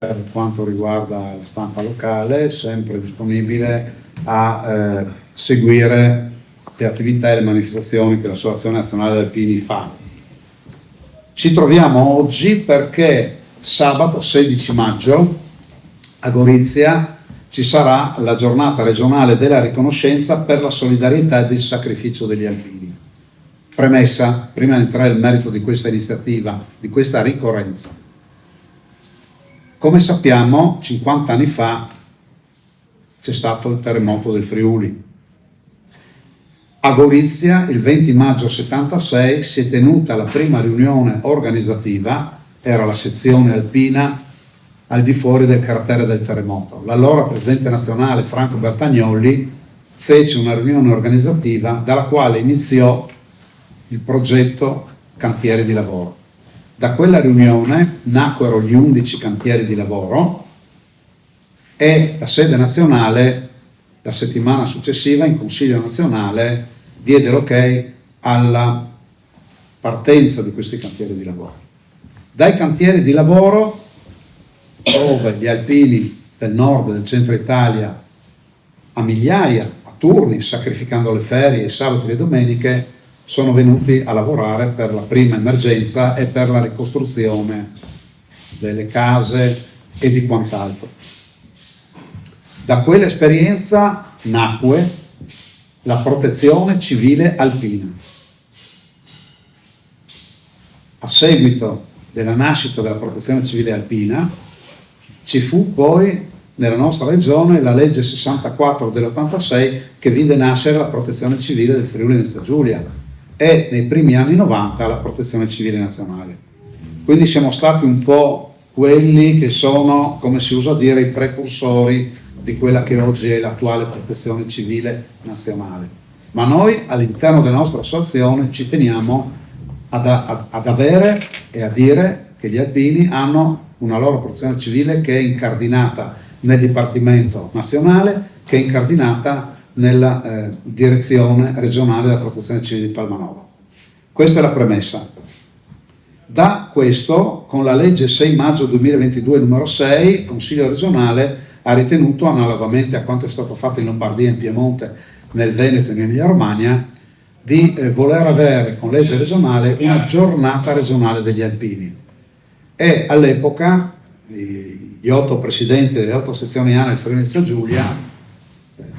per quanto riguarda la stampa locale, sempre disponibile a seguire le attività e le manifestazioni che l'Associazione Nazionale Alpini fa. Ci troviamo oggi perché sabato 16 maggio a Gorizia ci sarà la giornata regionale della riconoscenza per la solidarietà e il sacrificio degli alpini. Premessa, prima di entrare nel merito di questa iniziativa, di questa ricorrenza. Come sappiamo, 50 anni fa c'è stato il terremoto del Friuli. A Gorizia, il 20 maggio 76, si è tenuta la prima riunione organizzativa, era la sezione alpina al di fuori del cratere del terremoto. L'allora presidente nazionale Franco Bertagnolli fece una riunione organizzativa dalla quale iniziò il progetto Cantieri di Lavoro. Da quella riunione nacquero gli 11 cantieri di lavoro e la sede nazionale, la settimana successiva, in Consiglio nazionale, diede l'ok alla partenza di questi cantieri di lavoro. Dai cantieri di lavoro, dove gli alpini del nord e del centro Italia, a migliaia, a turni, sacrificando le ferie, i sabati e le domeniche, sono venuti a lavorare per la prima emergenza e per la ricostruzione delle case e di quant'altro. Da quell'esperienza nacque la protezione civile alpina. A seguito della nascita della protezione civile alpina ci fu poi nella nostra regione la legge 64 dell'86 che vide nascere la protezione civile del Friuli Venezia Giulia e nei primi anni 90 la protezione civile nazionale. Quindi siamo stati un po' quelli che sono, come si usa dire, i precursori di quella che oggi è l'attuale protezione civile nazionale. Ma noi all'interno della nostra associazione ci teniamo ad avere e a dire che gli alpini hanno una loro protezione civile che è incardinata nel Dipartimento nazionale, che è incardinata nella direzione regionale della protezione civile di Palmanova. Questa è la premessa. Da questo, con la legge 6 maggio 2022 numero 6, il Consiglio regionale ha ritenuto, analogamente a quanto è stato fatto in Lombardia, in Piemonte, nel Veneto e in Emilia Romagna, di voler avere con legge regionale una giornata regionale degli alpini. E all'epoca gli 8 presidenti delle 8 sezioni ANA del Friuli Venezia Giulia,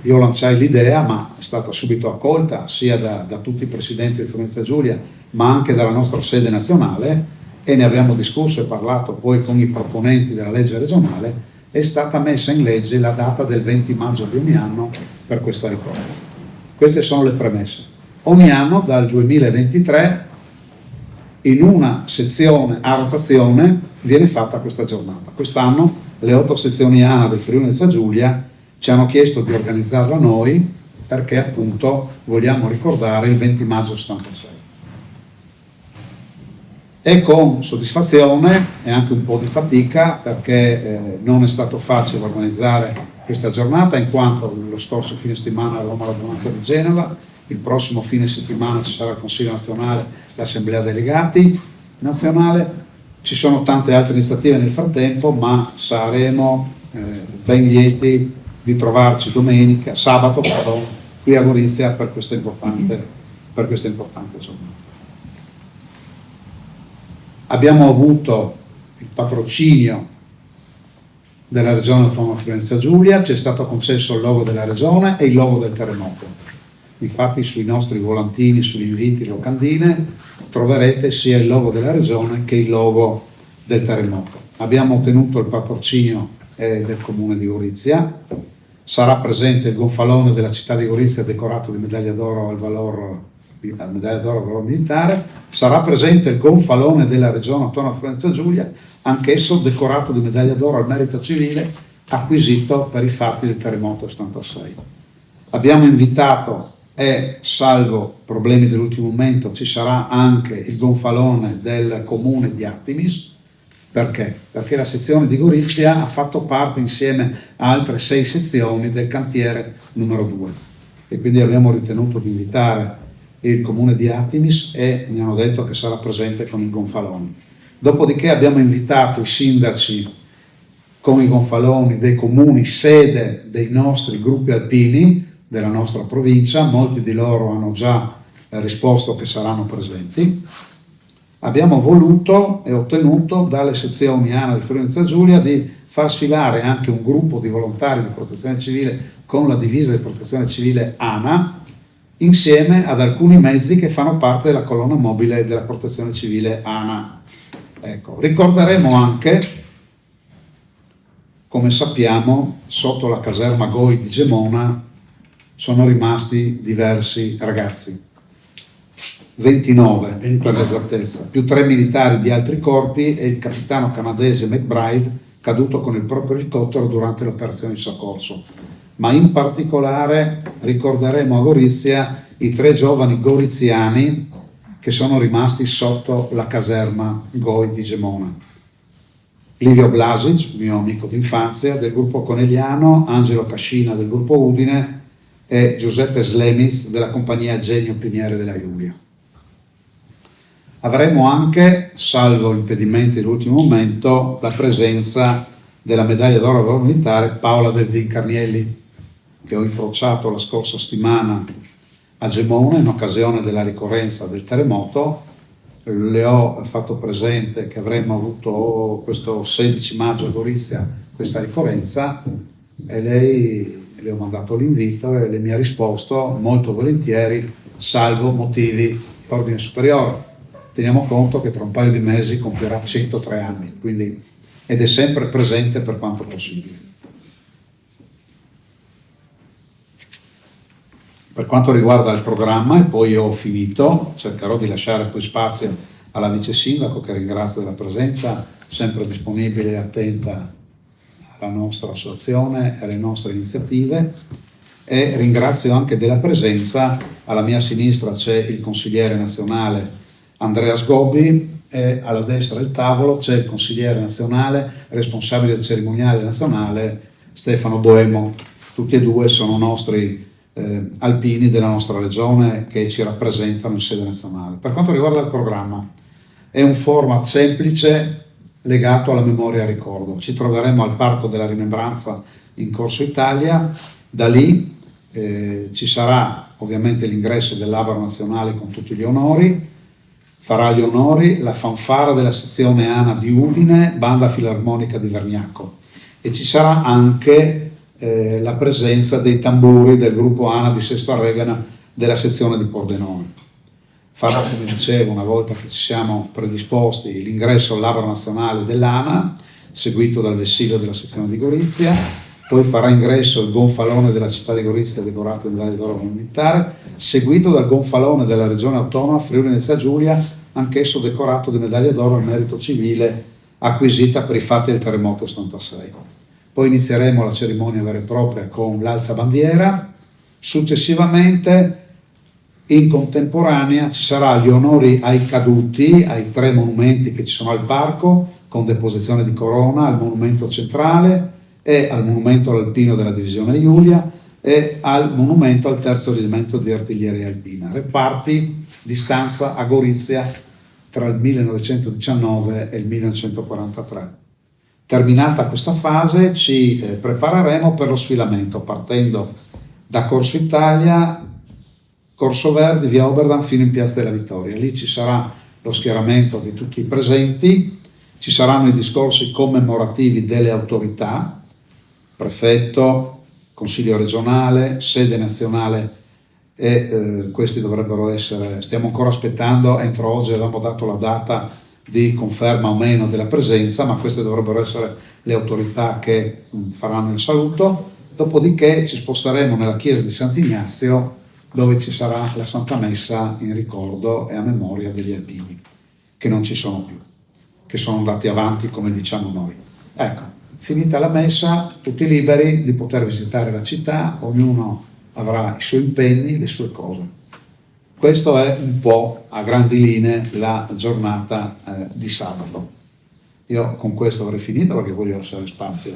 io lanciai l'idea, ma è stata subito accolta sia da tutti i presidenti del Friuli Venezia Giulia, ma anche dalla nostra sede nazionale, e ne abbiamo discusso e parlato poi con i proponenti della legge regionale. È stata messa in legge la data del 20 maggio di ogni anno per questa ricorrenza. Queste sono le premesse. Ogni anno dal 2023 in una sezione a rotazione viene fatta questa giornata. Quest'anno le 8 sezioni ANA del Friuli Venezia Giulia ci hanno chiesto di organizzarla noi perché appunto vogliamo ricordare il 20 maggio 76. E con soddisfazione e anche un po' di fatica perché non è stato facile organizzare questa giornata, in quanto lo scorso fine settimana eravamo radunati di Genova, il prossimo fine settimana ci sarà il Consiglio nazionale, l'Assemblea delegati nazionale, ci sono tante altre iniziative nel frattempo, ma saremo ben lieti di trovarci sabato qui a Gorizia per questa importante giornata. Abbiamo avuto il patrocinio della Regione Autonoma Friuli Venezia Giulia, ci è stato concesso il logo della Regione e il logo del terremoto. Infatti sui nostri volantini, sugli inviti, locandine, troverete sia il logo della Regione che il logo del terremoto. Abbiamo ottenuto il patrocinio del Comune di Gorizia, sarà presente il gonfalone della città di Gorizia decorato di medaglia d'oro al valore militare, sarà presente il gonfalone della Regione Autonoma Friuli Venezia Giulia, anch'esso decorato di medaglia d'oro al merito civile acquisito per i fatti del terremoto 76. Abbiamo invitato, e salvo problemi dell'ultimo momento, ci sarà anche il gonfalone del comune di Artemis. Perché? Perché la sezione di Gorizia ha fatto parte insieme a altre 6 sezioni del cantiere numero 2 e quindi abbiamo ritenuto di invitare il comune di Artemis e mi hanno detto che sarà presente con il gonfalone. Dopodiché abbiamo invitato i sindaci con i gonfaloni dei comuni sede dei nostri gruppi alpini della nostra provincia. Molti di loro hanno già risposto che saranno presenti. Abbiamo voluto e ottenuto dalle sezioni ANA di Friuli Venezia Giulia di far sfilare anche un gruppo di volontari di protezione civile con la divisa di protezione civile ANA, insieme ad alcuni mezzi che fanno parte della colonna mobile della protezione civile ANA. Ecco, ricorderemo anche, come sappiamo, sotto la caserma Goi di Gemona sono rimasti diversi ragazzi, 29 per l'esattezza, più 3 militari di altri corpi e il capitano canadese McBride, caduto con il proprio elicottero durante l'operazione di soccorso. Ma in particolare ricorderemo a Gorizia i 3 giovani goriziani che sono rimasti sotto la caserma Goi di Gemona. Livio Blasic, mio amico d'infanzia del gruppo Conegliano, Angelo Cascina del gruppo Udine e Giuseppe Slemiz della compagnia Genio Piniere della Giulia. Avremo anche, salvo impedimenti dell'ultimo momento, la presenza della medaglia d'oro al valor militare Paola Del Din Carnielli, che ho incrociato la scorsa settimana a Gemona in occasione della ricorrenza del terremoto. Le ho fatto presente che avremmo avuto questo 16 maggio a Gorizia questa ricorrenza e le ho mandato l'invito e lei mi ha risposto molto volentieri, salvo motivi di ordine superiore. Teniamo conto che tra un paio di mesi compierà 103 anni, quindi, ed è sempre presente per quanto possibile. Per quanto riguarda il programma, e poi ho finito, cercherò di lasciare poi spazio alla vice sindaco, che ringrazio della presenza, sempre disponibile e attenta alla nostra associazione e alle nostre iniziative, e ringrazio anche della presenza. Alla mia sinistra c'è il consigliere nazionale Andrea Sgobbi e alla destra del tavolo c'è il consigliere nazionale, responsabile del cerimoniale nazionale, Stefano Boemo. Tutti e due sono nostri alpini della nostra regione che ci rappresentano in sede nazionale. Per quanto riguarda il programma, è un format semplice legato alla memoria e al ricordo. Ci troveremo al Parco della Rimembranza in Corso Italia, da lì ci sarà ovviamente l'ingresso dell'Albero Nazionale con tutti gli onori. Farà gli onori la fanfara della sezione ANA di Udine, banda filarmonica di Vergnacco, e ci sarà anche la presenza dei tamburi del gruppo ANA di Sesto Arregana della sezione di Pordenone. Farà, come dicevo, una volta che ci siamo predisposti, l'ingresso all'Albero Nazionale dell'ANA, seguito dal vessillo della sezione di Gorizia. Poi farà ingresso il gonfalone della città di Gorizia, decorato in medaglia d'oro militare, seguito dal gonfalone della regione autonoma Friuli Venezia Giulia, anch'esso decorato di medaglia d'oro al merito civile acquisita per i fatti del terremoto 86. Poi inizieremo la cerimonia vera e propria con l'alzabandiera. Successivamente, in contemporanea, ci saranno gli onori ai caduti, ai 3 monumenti che ci sono al parco, con deposizione di corona al monumento centrale e al monumento alpino della divisione Giulia e al monumento al 3° reggimento di artiglieria alpina, reparti di stanza a Gorizia tra il 1919 e il 1943. Terminata questa fase ci prepareremo per lo sfilamento, partendo da Corso Italia, Corso Verdi, via Oberdan fino in Piazza della Vittoria. Lì ci sarà lo schieramento di tutti i presenti, ci saranno i discorsi commemorativi delle autorità, prefetto, consiglio regionale, sede nazionale, e questi dovrebbero essere, stiamo ancora aspettando, entro oggi avevamo dato la data di conferma o meno della presenza, ma queste dovrebbero essere le autorità che faranno il saluto. Dopodiché ci sposteremo nella chiesa di Sant'Ignazio, dove ci sarà la Santa Messa in ricordo e a memoria degli alpini, che non ci sono più, che sono andati avanti come diciamo noi. Ecco, finita la messa, tutti liberi di poter visitare la città, ognuno avrà i suoi impegni, le sue cose. Questo è un po' a grandi linee la giornata di sabato. Io con questo avrei finito perché voglio lasciare spazio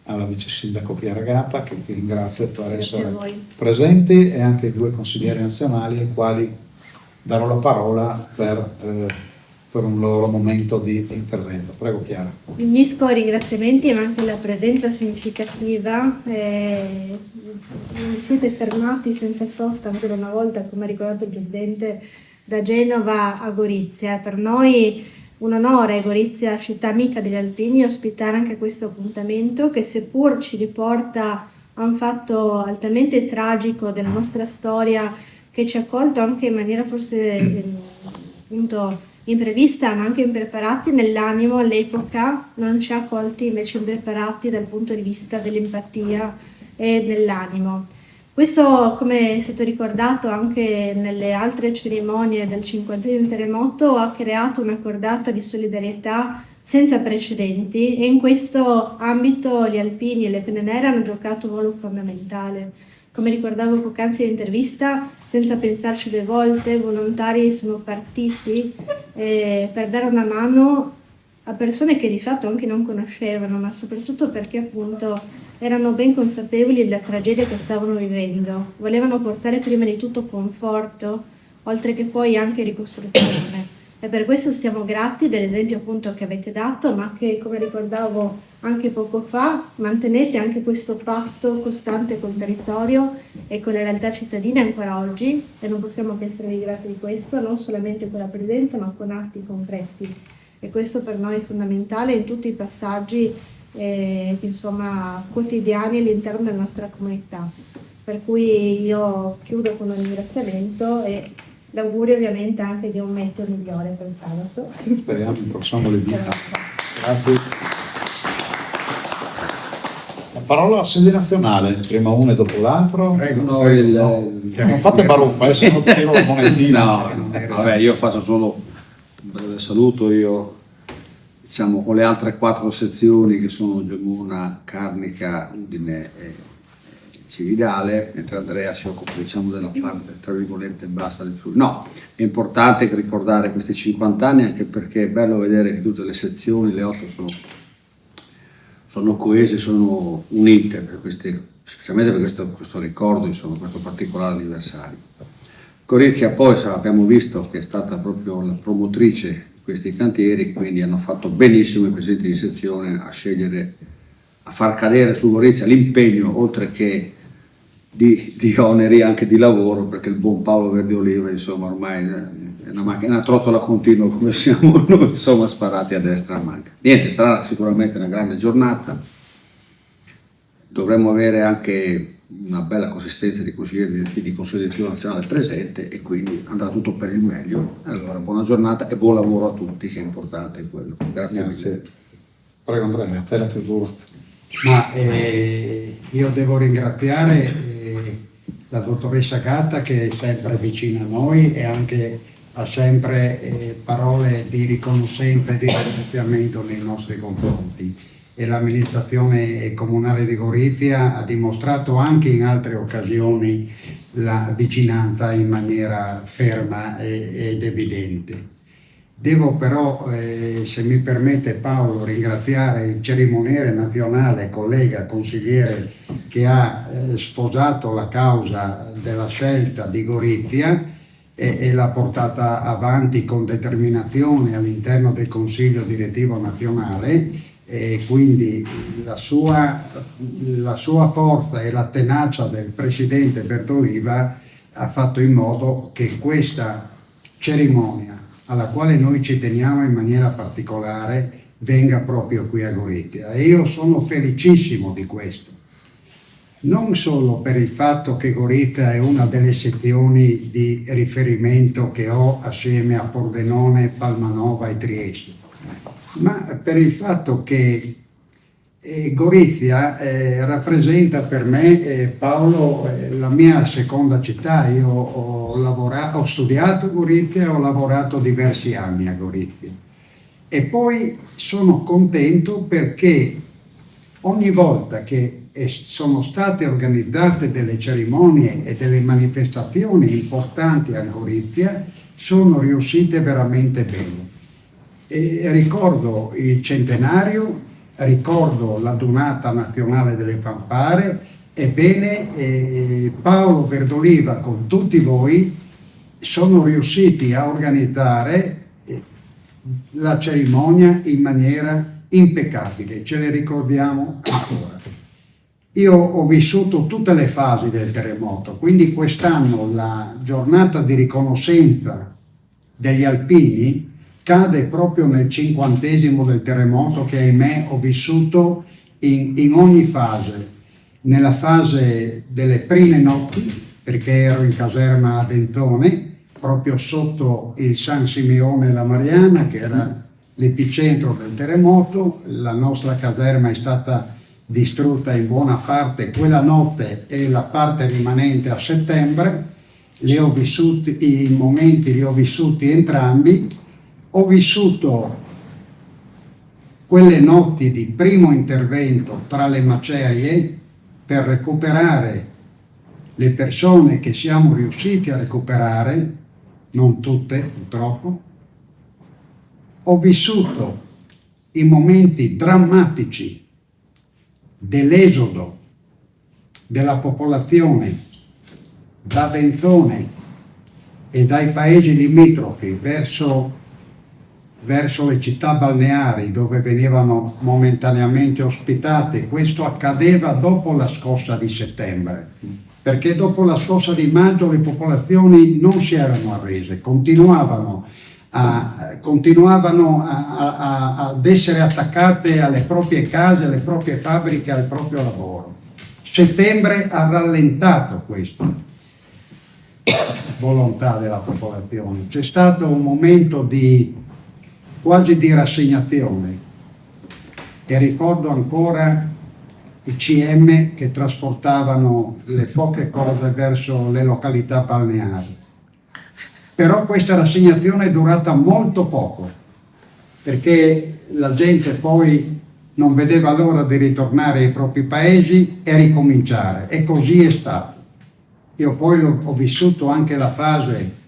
alla vice sindaco Chiara Gata, che ti ringrazio per essere presenti, e anche ai 2 consiglieri nazionali ai quali darò la parola per per un loro momento di intervento. Prego Chiara. Mi unisco ai ringraziamenti, ma anche la presenza significativa. Non vi siete fermati senza sosta ancora una volta, come ha ricordato il Presidente, da Genova a Gorizia. Per noi un onore, Gorizia, città amica degli alpini, ospitare anche questo appuntamento che, seppur ci riporta a un fatto altamente tragico della nostra storia, che ci ha colto anche in maniera forse appunto imprevista, ma anche impreparati nell'animo, all'epoca non ci ha colti invece impreparati dal punto di vista dell'empatia e dell'animo. Questo, come è stato ricordato anche nelle altre cerimonie del 50° terremoto, ha creato una cordata di solidarietà senza precedenti, e in questo ambito gli alpini e le Penne Nere hanno giocato un ruolo fondamentale. Come ricordavo poc'anzi nell'intervista, senza pensarci 2 volte, volontari sono partiti per dare una mano a persone che di fatto anche non conoscevano, ma soprattutto perché appunto erano ben consapevoli della tragedia che stavano vivendo. Volevano portare prima di tutto conforto, oltre che poi anche ricostruzione. E per questo siamo grati dell'esempio appunto che avete dato, ma che, come ricordavo anche poco fa, mantenete anche questo patto costante col territorio e con le realtà cittadine ancora oggi, e non possiamo che essere grati di questo, non solamente con la presenza ma con atti concreti. E questo per noi è fondamentale in tutti i passaggi quotidiani all'interno della nostra comunità. Per cui io chiudo con un ringraziamento e l'augurio ovviamente anche di un meteo migliore per sabato. Speriamo in prossimo lunedì. Grazie. La parola a sede nazionale, prima uno e dopo l'altro. Prego, non fate baruffa, se no tiro la monetina. Vabbè, io faccio solo un breve saluto. Io, diciamo, con le altre 4 sezioni che sono Gemona, Carnica, Udine e Cividale, mentre Andrea si occupa, diciamo, della parte tra virgolette bassa del Friuli. No, è importante ricordare questi 50 anni, anche perché è bello vedere che tutte le sezioni, le 8 sono coese, sono unite per specialmente per questo ricordo, insomma, questo particolare anniversario. Gorizia poi abbiamo visto che è stata proprio la promotrice di questi cantieri, quindi hanno fatto benissimo i presidenti di sezione a scegliere, a far cadere su Gorizia l'impegno, oltre che di oneri, anche di lavoro, perché il buon Paolo Verdioliva, insomma, ormai è una trottola continua, come siamo noi, insomma, sparati a destra e a manca. Niente, sarà sicuramente una grande giornata, dovremmo avere anche una bella consistenza di consiglieri di Consiglio direttivo nazionale presente, e quindi andrà tutto per il meglio. Allora, buona giornata e buon lavoro a tutti, che è importante quello. Grazie mille. Prego Andrea, a te la chiusura. Ma io devo ringraziare la dottoressa Gatta, che è sempre vicina a noi e anche ha sempre parole di riconoscenza e di ringraziamento nei nostri confronti. E l'amministrazione comunale di Gorizia ha dimostrato anche in altre occasioni la vicinanza in maniera ferma ed evidente. Devo però, se mi permette Paolo, ringraziare il cerimoniere nazionale, collega, consigliere, che ha sposato la causa della scelta di Gorizia e l'ha portata avanti con determinazione all'interno del Consiglio direttivo nazionale, e quindi la sua forza e la tenacia del presidente Bertoliva ha fatto in modo che questa cerimonia, alla quale noi ci teniamo in maniera particolare, venga proprio qui a Gorizia. E io sono felicissimo di questo, non solo per il fatto che Gorizia è una delle sezioni di riferimento che ho assieme a Pordenone, Palmanova e Trieste, ma per il fatto che Gorizia rappresenta per me, Paolo, la mia seconda città. Io ho studiato a Gorizia, ho lavorato diversi anni a Gorizia, e poi sono contento perché ogni volta che sono state organizzate delle cerimonie e delle manifestazioni importanti a Gorizia sono riuscite veramente bene. E ricordo il centenario, ricordo la Giornata Nazionale delle Fanfare. Ebbene, Paolo Verdoliva con tutti voi sono riusciti a organizzare la cerimonia in maniera impeccabile, ce le ricordiamo ancora. Io ho vissuto tutte le fasi del terremoto, quindi quest'anno la giornata di riconoscenza degli alpini cade proprio nel 50° del terremoto che ahimè ho vissuto in ogni fase. Nella fase delle prime notti, perché ero in caserma a Denzone, proprio sotto il San Simeone e la Mariana, che era l'epicentro del terremoto. La nostra caserma è stata distrutta in buona parte quella notte e la parte rimanente a settembre. I momenti li ho vissuti entrambi. Ho vissuto quelle notti di primo intervento tra le macerie per recuperare le persone che siamo riusciti a recuperare, non tutte purtroppo. Ho vissuto i momenti drammatici dell'esodo della popolazione da Denzone e dai paesi limitrofi verso le città balneari dove venivano momentaneamente ospitate. Questo accadeva dopo la scossa di settembre, perché dopo la scossa di maggio le popolazioni non si erano arrese, continuavano ad essere attaccate alle proprie case, alle proprie fabbriche, al proprio lavoro. Settembre ha rallentato questa volontà della popolazione. C'è stato un momento quasi di rassegnazione, e ricordo ancora i CM che trasportavano le poche cose verso le località balneari. Però questa rassegnazione è durata molto poco, perché la gente poi non vedeva l'ora di ritornare ai propri paesi e ricominciare, e così è stato. Io poi ho vissuto anche la fase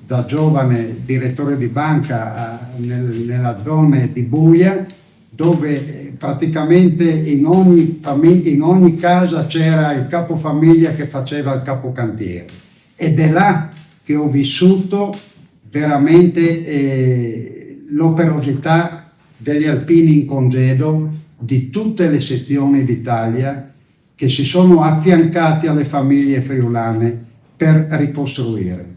da giovane direttore di banca nella zona di Buia, dove praticamente in ogni casa c'era il capofamiglia che faceva il capocantiere, ed è là che ho vissuto veramente l'operosità degli alpini in congedo di tutte le sezioni d'Italia che si sono affiancati alle famiglie friulane per ricostruire.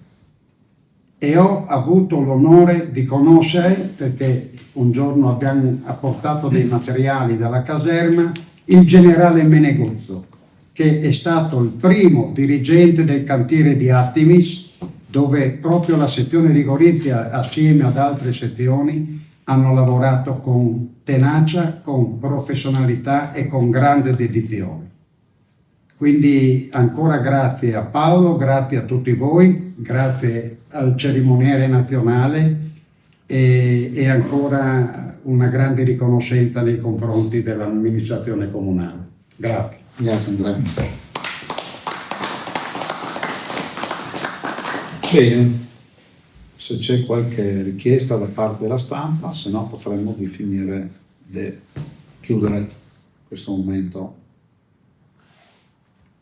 E ho avuto l'onore di conoscere, perché un giorno abbiamo apportato dei materiali dalla caserma, il generale Meneguzzo, che è stato il primo dirigente del cantiere di Attimis, dove proprio la sezione di Gorizia, assieme ad altre sezioni, hanno lavorato con tenacia, con professionalità e con grande dedizione. Quindi ancora grazie a Paolo, grazie a tutti voi, grazie al cerimoniere nazionale e ancora una grande riconoscenza nei confronti dell'amministrazione comunale. Grazie. Grazie Andrea. Bene, se c'è qualche richiesta da parte della stampa, se no potremmo chiudere questo momento.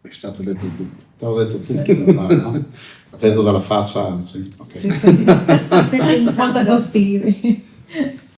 È stato detto tutto. Te l'ho detto tutto, no? Detto dalla faccia, sì. Okay. Sì, sì. Molto esaustivi.